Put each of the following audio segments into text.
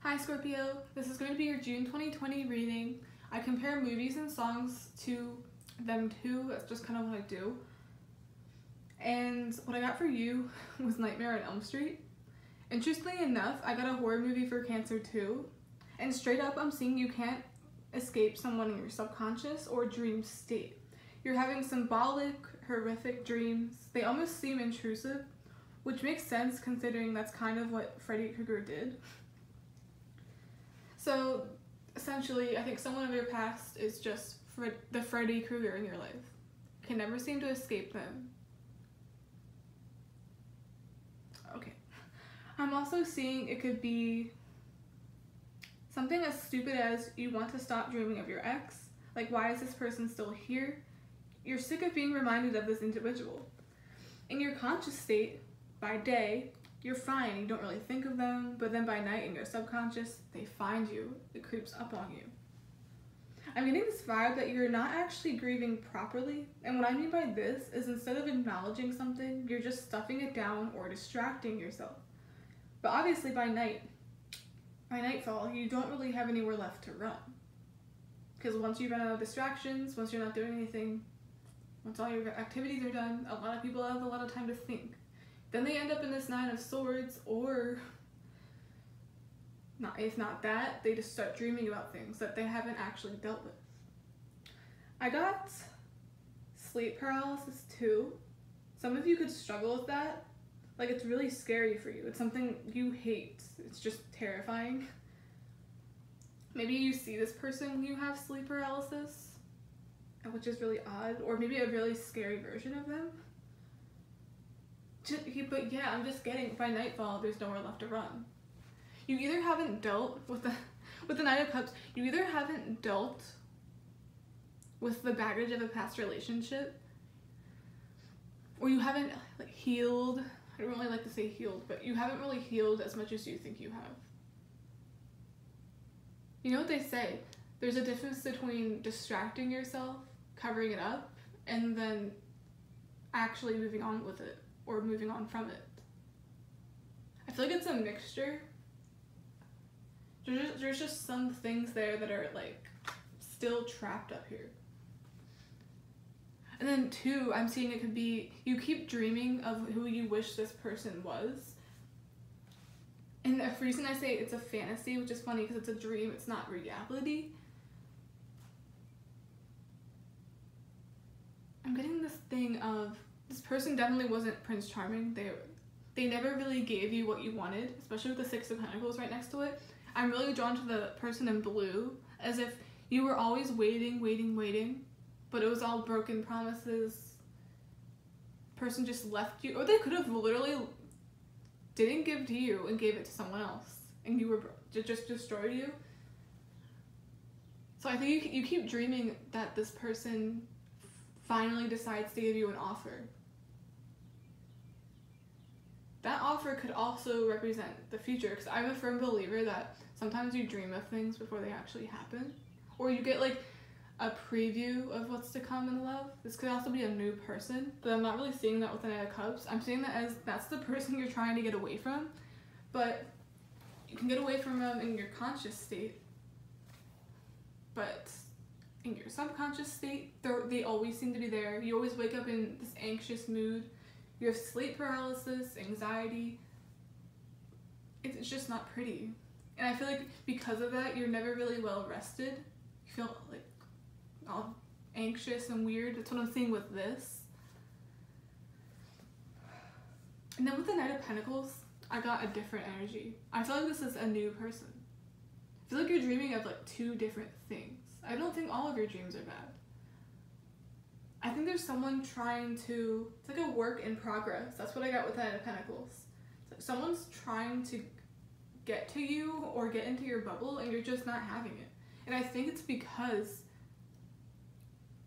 Hi Scorpio, this is going to be your June 2020 reading. I compare movies and songs to them too, that's just kind of what I do. And what I got for you was Nightmare on Elm Street. Interestingly enough, I got a horror movie for Cancer too. And straight up, I'm seeing you can't escape someone in your subconscious or dream state. You're having symbolic, horrific dreams. They almost seem intrusive, which makes sense considering that's kind of what Freddy Krueger did. So essentially, I think someone of your past is just the Freddy Krueger in your life. You can never seem to escape them. Okay. I'm also seeing it could be something as stupid as you want to stop dreaming of your ex. Like, why is this person still here? You're sick of being reminded of this individual. In your conscious state, by day, you're fine, you don't really think of them, but then by night in your subconscious, they find you, it creeps up on you. I'm getting this vibe that you're not actually grieving properly, and what I mean by this is instead of acknowledging something, you're just stuffing it down or distracting yourself. But obviously by nightfall, you don't really have anywhere left to run. Because once you've run out of distractions, once you're not doing anything, once all your activities are done, a lot of people have a lot of time to think. Then they end up in this Nine of Swords, or if not that, they just start dreaming about things that they haven't actually dealt with. I got sleep paralysis too. Some of you could struggle with that. Like, it's really scary for you. It's something you hate. It's just terrifying. Maybe you see this person when you have sleep paralysis, which is really odd, or maybe a really scary version of them. But yeah, I'm just getting, by nightfall, there's nowhere left to run. You either haven't dealt with the Knight of Cups, you either haven't dealt with the baggage of a past relationship, or you haven't healed. I don't really like to say healed, but you haven't really healed as much as you think you have. You know what they say? There's a difference between distracting yourself, covering it up, and then actually moving on with it. Or moving on from it. I feel like it's a mixture. There's just some things there that are still trapped up here. And then two, I'm seeing it could be you keep dreaming of who you wish this person was. And the reason I say it's a fantasy, which is funny because it's a dream, it's not reality. I'm getting this thing of this person definitely wasn't Prince Charming. They never really gave you what you wanted, especially with the Six of Pentacles right next to it. I'm really drawn to the person in blue, as if you were always waiting, but it was all broken promises. Person just left you, or they could have literally didn't give to you and gave it to someone else, and you were just destroyed you. So I think you keep dreaming that this person finally decides to give you an offer. That offer could also represent the future, because I'm a firm believer that sometimes you dream of things before they actually happen, or you get a preview of what's to come in love. This could also be a new person, but I'm not really seeing that with the Knight of Cups. I'm seeing that as that's the person you're trying to get away from, but you can get away from them in your conscious state, but in your subconscious state, they always seem to be there. You always wake up in this anxious mood. You have sleep paralysis, anxiety. It's just not pretty. And I feel like because of that, you're never really well rested. You feel all anxious and weird. That's what I'm seeing with this. And then with the Knight of Pentacles, I got a different energy. I feel like this is a new person. I feel like you're dreaming of two different things. I don't think all of your dreams are bad. I think there's someone trying to, it's like a work in progress. That's what I got with the Knight of Pentacles. Someone's trying to get to you or get into your bubble, and you're just not having it. And I think it's because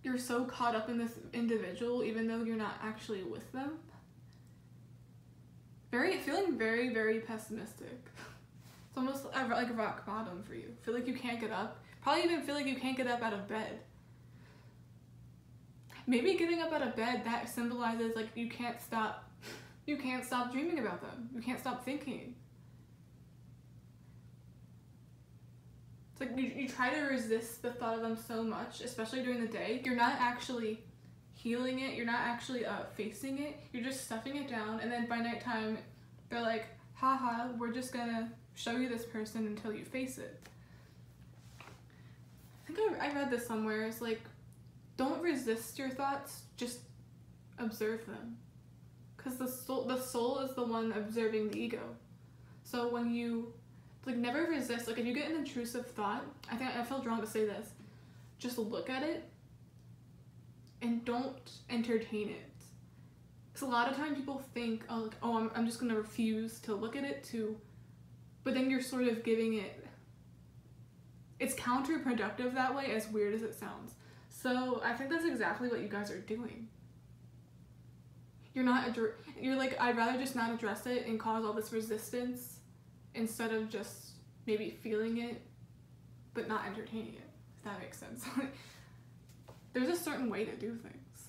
you're so caught up in this individual, even though you're not actually with them. Feeling very, very pessimistic. It's almost like a rock bottom for you. Feel like you can't get up. Probably even feel like you can't get up out of bed. Maybe getting up out of bed, that symbolizes you can't stop dreaming about them. You can't stop thinking. It's like you try to resist the thought of them so much, especially during the day. You're not actually healing it. You're not actually facing it. You're just stuffing it down. And then by nighttime, they're like, haha, we're just gonna show you this person until you face it. I think I read this somewhere. It's like, don't resist your thoughts, just observe them. Because the soul is the one observing the ego. So when you, like, never resist, like, if you get an intrusive thought, I feel drawn to say this, just look at it and don't entertain it. Because a lot of times people think, oh, like, oh, I'm just going to refuse to look at it but then you're sort of giving it, it's counterproductive that way, as weird as it sounds. So I think that's exactly what you guys are doing. You're like, I'd rather just not address it and cause all this resistance instead of just maybe feeling it, but not entertaining it, if that makes sense. There's a certain way to do things.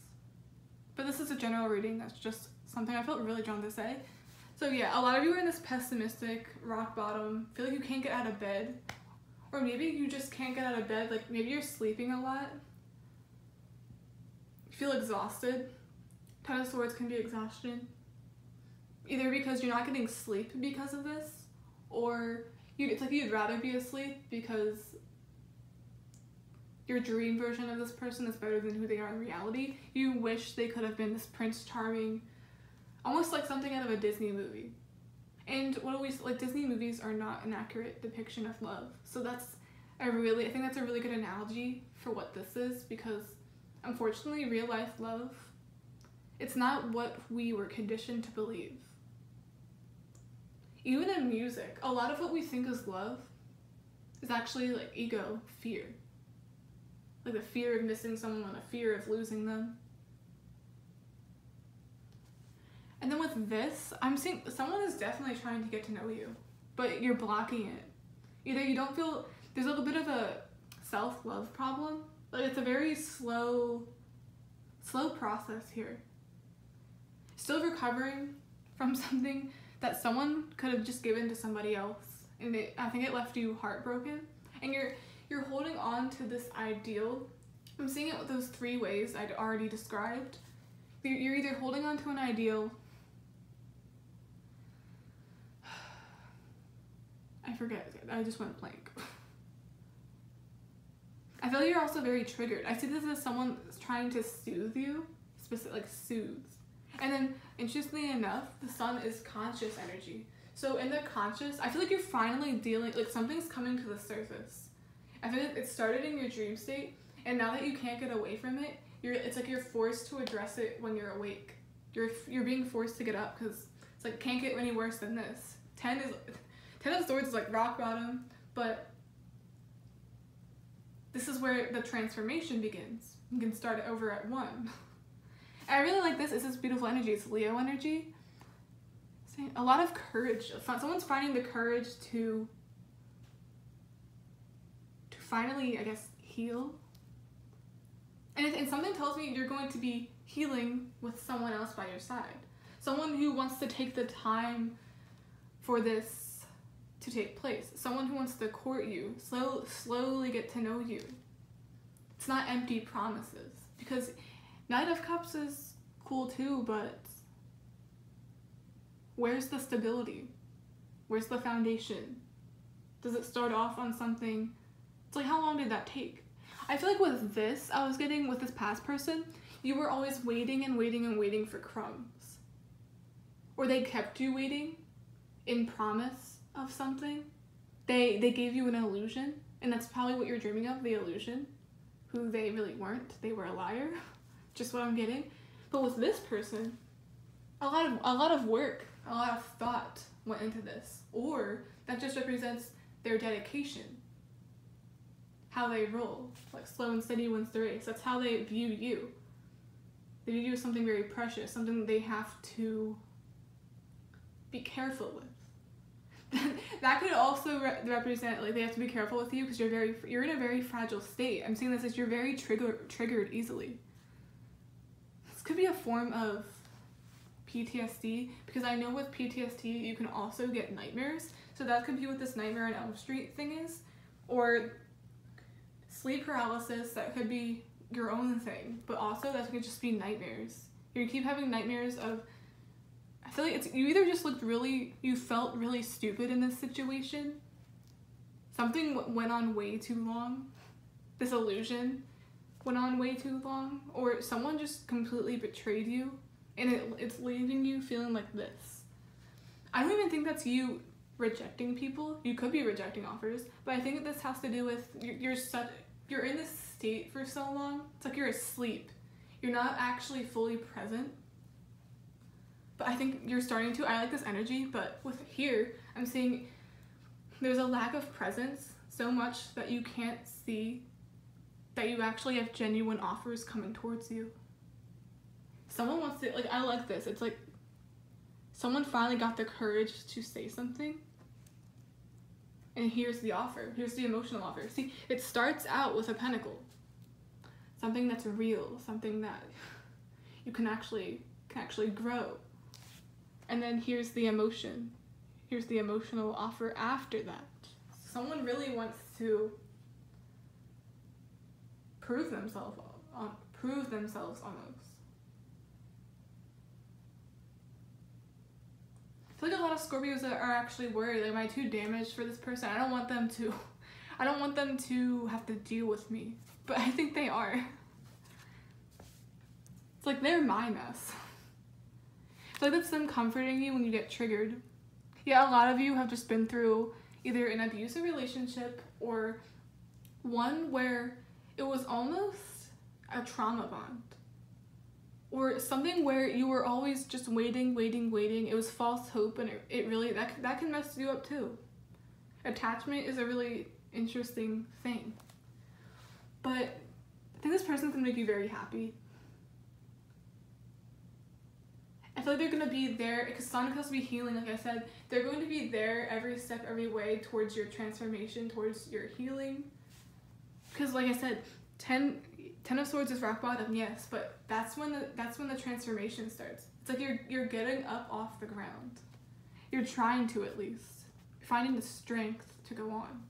But this is a general reading, that's just something I felt really drawn to say. So yeah, a lot of you are in this pessimistic rock bottom, feel like you can't get out of bed, or maybe you just can't get out of bed, like maybe you're sleeping a lot, you feel exhausted. Ten of Swords can be exhaustion, either because you're not getting sleep because of this, or it's like you'd rather be asleep because your dream version of this person is better than who they are in reality. You wish they could have been this Prince Charming, almost like something out of a Disney movie. And Disney movies are not an accurate depiction of love. So I think that's a really good analogy for what this is, because unfortunately real life love, it's not what we were conditioned to believe. Even in music, a lot of what we think is love is actually like ego, fear. Like the fear of missing someone, a fear of losing them. And then with this, I'm seeing someone is definitely trying to get to know you, but you're blocking it. Either you don't feel, there's a little bit of a self-love problem. Like it's a very slow process here. Still recovering from something that someone could have just given to somebody else, and I think it left you heartbroken. And you're holding on to this ideal. I'm seeing it with those 3 ways I'd already described. You're either holding on to an ideal. I forget. I just went blank. I feel you're also very triggered. I see this as someone trying to soothe you, like soothes. And then, interestingly enough, the sun is conscious energy. So in the conscious, I feel like you're finally dealing, like something's coming to the surface. I feel like it started in your dream state, and now that you can't get away from it, it's like you're forced to address it when you're awake. You're being forced to get up, because it's like, can't get any worse than this. 10 of Swords is like rock bottom, but this is where the transformation begins. You can start it over at 1. I really like this. It's this beautiful energy. It's Leo energy. A lot of courage. Someone's finding the courage to finally, I guess, heal. And something tells me you're going to be healing with someone else by your side. Someone who wants to take the time for this to take place. Someone who wants to court you, slowly get to know you. It's not empty promises. Because Knight of Cups is cool too, but where's the stability? Where's the foundation? Does it start off on something? It's like, how long did that take? I feel like with this, I was getting with this past person, you were always waiting and waiting and waiting for crumbs. Or they kept you waiting in promise of something. They gave you an illusion, and that's probably what you're dreaming of, the illusion. Who they really weren't. They were a liar. Just what I'm getting. But with this person, a lot of work, a lot of thought went into this. Or that just represents their dedication. How they roll. Like slow and steady wins the race. That's how they view you. They view you as something very precious, something they have to be careful with. That could also represent, like, they have to be careful with you because you're in a very fragile state. I'm seeing this as you're very triggered easily. This could be a form of PTSD, because I know with PTSD you can also get nightmares. So that could be what this Nightmare on Elm Street thing is, or sleep paralysis. That could be your own thing, but also that could just be nightmares. You keep having nightmares of, I feel like it's, you either just you felt really stupid in this situation, something went on way too long, this illusion went on way too long, or someone just completely betrayed you, and it's leaving you feeling like this. I don't even think that's you rejecting people. You could be rejecting offers, but I think this has to do with you're in this state for so long. It's like you're asleep. You're not actually fully present. But I think you're starting to. I like this energy, but with here, I'm seeing there's a lack of presence so much that you can't see that you actually have genuine offers coming towards you. Someone wants to, like, I like this. It's like someone finally got the courage to say something. And here's the offer. Here's the emotional offer. See, it starts out with a pentacle. Something that's real, something that you can actually grow. And then here's the emotion. Here's the emotional offer after that. Someone really wants to prove themselves almost. I feel like a lot of Scorpios that are actually worried, like, am I too damaged for this person? I don't want them to have to deal with me. But I think they are. It's like they're my mess. I feel like that's them comforting you when you get triggered. Yeah, a lot of you have just been through either an abusive relationship or one where it was almost a trauma bond. Or something where you were always just waiting. It was false hope, and it really, that can mess you up too. Attachment is a really interesting thing. But I think this person's gonna make you very happy. I feel like they're gonna be there, because Sun has to be healing, like I said. They're going to be there every step, every way towards your transformation, towards your healing. Because like I said, Ten of Swords is rock bottom, yes, but that's when the transformation starts. It's like you're getting up off the ground. You're trying to, at least. You're finding the strength to go on.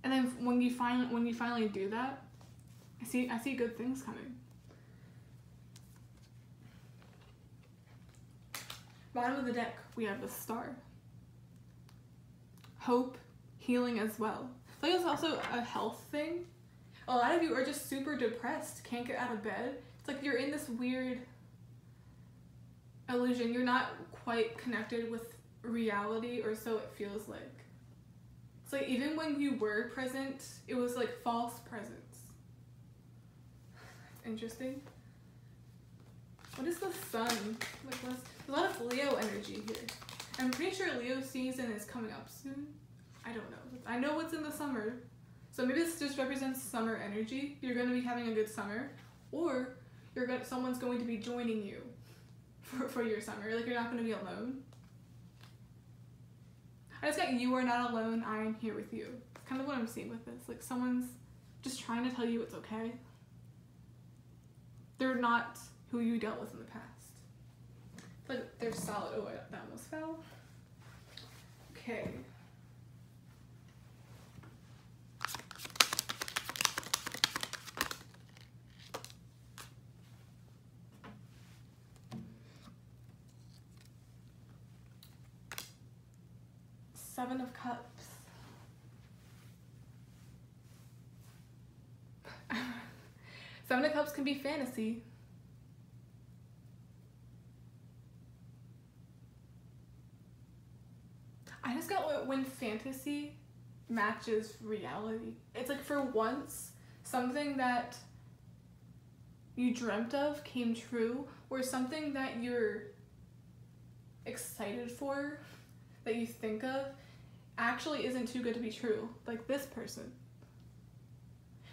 And then when you finally do that, I see good things coming. Bottom of the deck, we have the Star. Hope, healing as well. I think it's also a health thing. A lot of you are just super depressed, can't get out of bed. It's like you're in this weird illusion. You're not quite connected with reality, or so it feels like. It's like even when you were present, it was like false presence. Interesting. What is the Sun? Like, there's a lot of Leo energy here. I'm pretty sure Leo season is coming up soon. I don't know. I know it's in the summer. So maybe this just represents summer energy. You're going to be having a good summer, or someone's going to be joining you for your summer. Like, you're not going to be alone. I just got you are not alone, I am here with you. It's kind of what I'm seeing with this. Like, someone's just trying to tell you it's okay. They're not who you dealt with in the past. Like, they're solid. Oh, that almost fell. Okay. Seven of Cups. Seven of Cups can be fantasy. I just got when fantasy matches reality. It's like, for once, something that you dreamt of came true, or something that you're excited for, that you think of, actually isn't too good to be true. Like this person.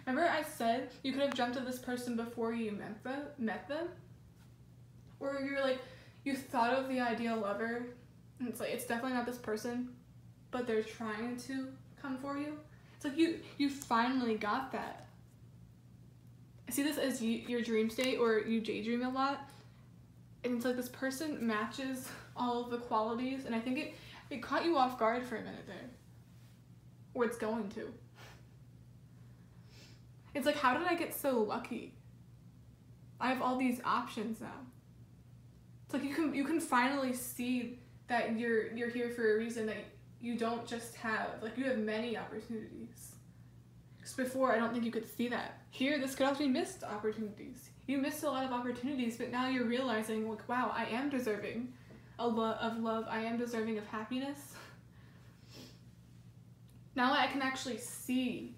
Remember I said you could have dreamt of this person before you met them? Or you're like, you thought of the ideal lover, and it's like, it's definitely not this person, but they're trying to come for you. It's like you finally got that. I see this as your dream state, or you daydream a lot, and it's like this person matches all of the qualities, and I think it caught you off guard for a minute there. or it's going to. It's like, how did I get so lucky? I have all these options now. It's like you can finally see that you're here for a reason, that you don't just have, like, you have many opportunities. Because before, I don't think you could see that. Here, this could also be missed opportunities. You missed a lot of opportunities, but now you're realizing, like, wow, I am deserving of love. I am deserving of happiness. Now I can actually see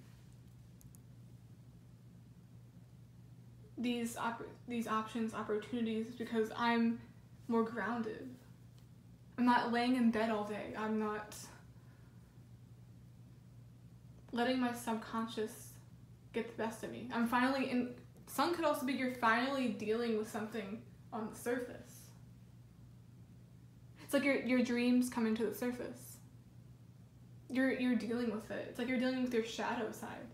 these options, opportunities, because I'm more grounded. I'm not laying in bed all day. I'm not letting my subconscious get the best of me. I'm finally in. Some could also be you're finally dealing with something on the surface. It's like your dreams coming to the surface. You're dealing with it. It's like you're dealing with your shadow side.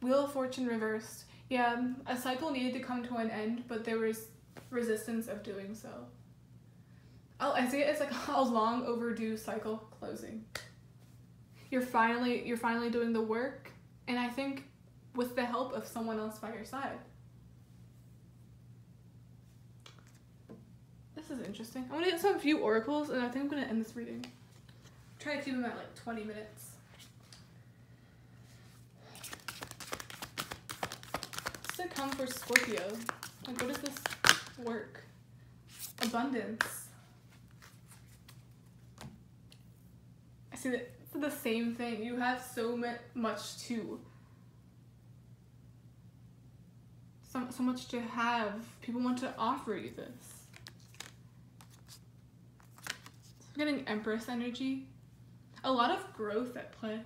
Wheel of Fortune reversed. Yeah, a cycle needed to come to an end, but there was resistance of doing so. Oh, I see it as like a long overdue cycle closing. You're finally doing the work, and I think with the help of someone else by your side. This is interesting. I'm gonna get some few oracles, and I think I'm gonna end this reading. Try to keep them at like 20 minutes. To come for Scorpio. Like, what does this work? Abundance. I see that it's the same thing. You have so much to. So much to have. People want to offer you this. I'm getting Empress energy. A lot of growth at play.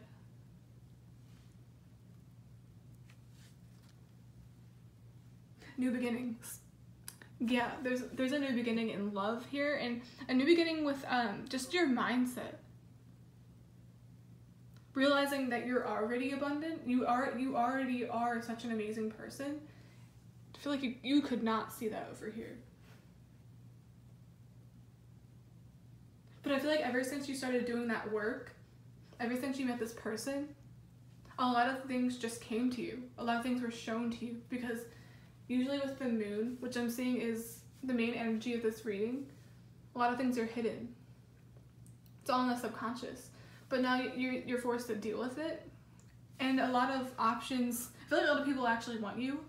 New beginnings. Yeah, there's a new beginning in love here, and a new beginning with just your mindset. Realizing that you're already abundant, you already are such an amazing person. I feel like you could not see that over here. But I feel like ever since you started doing that work, ever since you met this person, a lot of things just came to you. A lot of things were shown to you, because usually with the moon, which I'm seeing is the main energy of this reading, a lot of things are hidden. It's all in the subconscious. But now you're forced to deal with it. And a lot of options, I feel like a lot of people actually want you,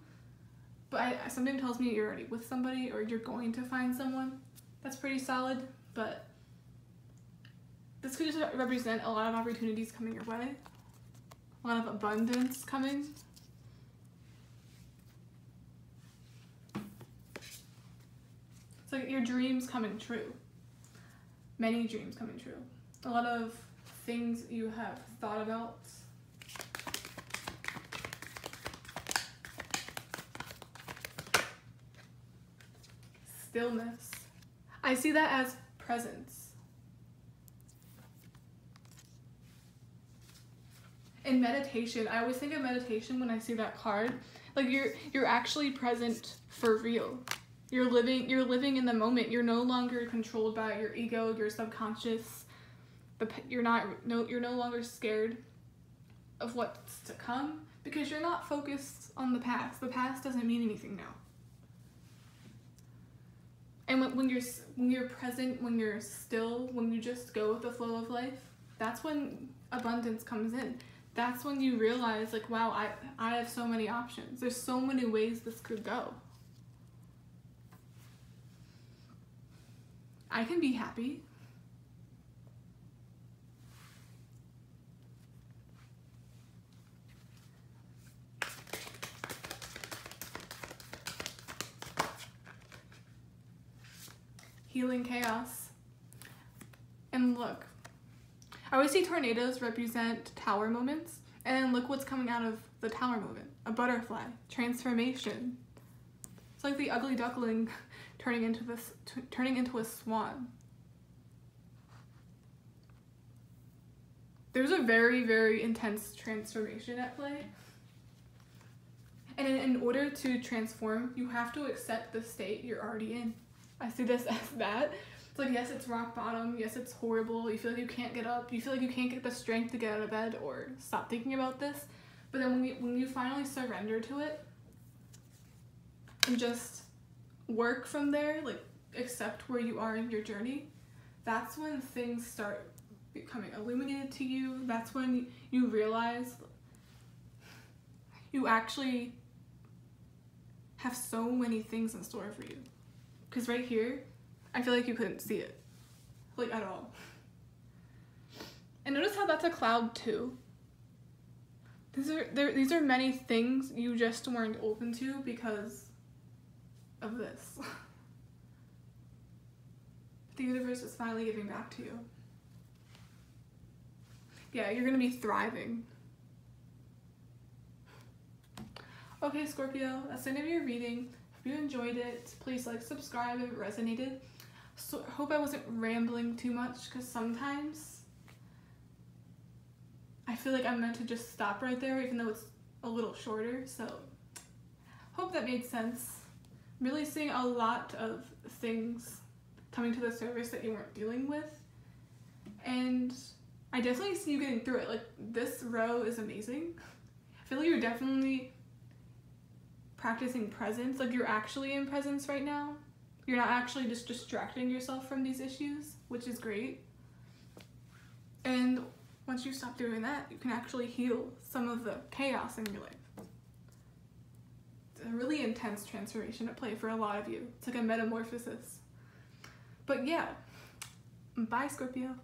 but something tells me you're already with somebody, or you're going to find someone. That's pretty solid, but this could just represent a lot of opportunities coming your way. A lot of abundance coming. It's like your dreams coming true. Many dreams coming true. A lot of things you have thought about. Stillness. I see that as presence. In meditation, I always think of meditation when I see that card. Like you're actually present for real. You're living in the moment. You're no longer controlled by your ego, your subconscious. You're no longer scared of what's to come, because you're not focused on the past. The past doesn't mean anything now. And when you're present, when you're still, when you just go with the flow of life, that's when abundance comes in. That's when you realize, like, wow, I have so many options. There's so many ways this could go. I can be happy. Healing chaos. And look, I always see tornadoes represent tower moments, and look what's coming out of the tower moment. A butterfly. Transformation. It's like the ugly duckling turning into a swan. There's a very, very intense transformation at play. And in order to transform, you have to accept the state you're already in. I see this as that. It's like, yes, it's rock bottom. Yes, it's horrible. You feel like you can't get up. You feel like you can't get the strength to get out of bed or stop thinking about this. But then when you finally surrender to it and just work from there, like accept where you are in your journey, that's when things start becoming illuminated to you. That's when you realize you actually have so many things in store for you. Because right here, I feel like you couldn't see it, like at all. And notice how that's a cloud too. These are many things you just weren't open to because of this. The universe is finally giving back to you. Yeah, you're gonna be thriving. Okay, Scorpio, that's the end of your reading. If you enjoyed it, please like, subscribe if it resonated. So hope I wasn't rambling too much, because sometimes I feel like I'm meant to just stop right there, even though it's a little shorter. So hope that made sense. I'm really seeing a lot of things coming to the surface that you weren't dealing with, and I definitely see you getting through it. Like, this row is amazing. I feel like you're definitely practicing presence. Like, you're actually in presence right now. You're not actually just distracting yourself from these issues, which is great. And once you stop doing that, you can actually heal some of the chaos in your life. It's a really intense transformation at play for a lot of you. It's like a metamorphosis. But yeah, bye, Scorpio.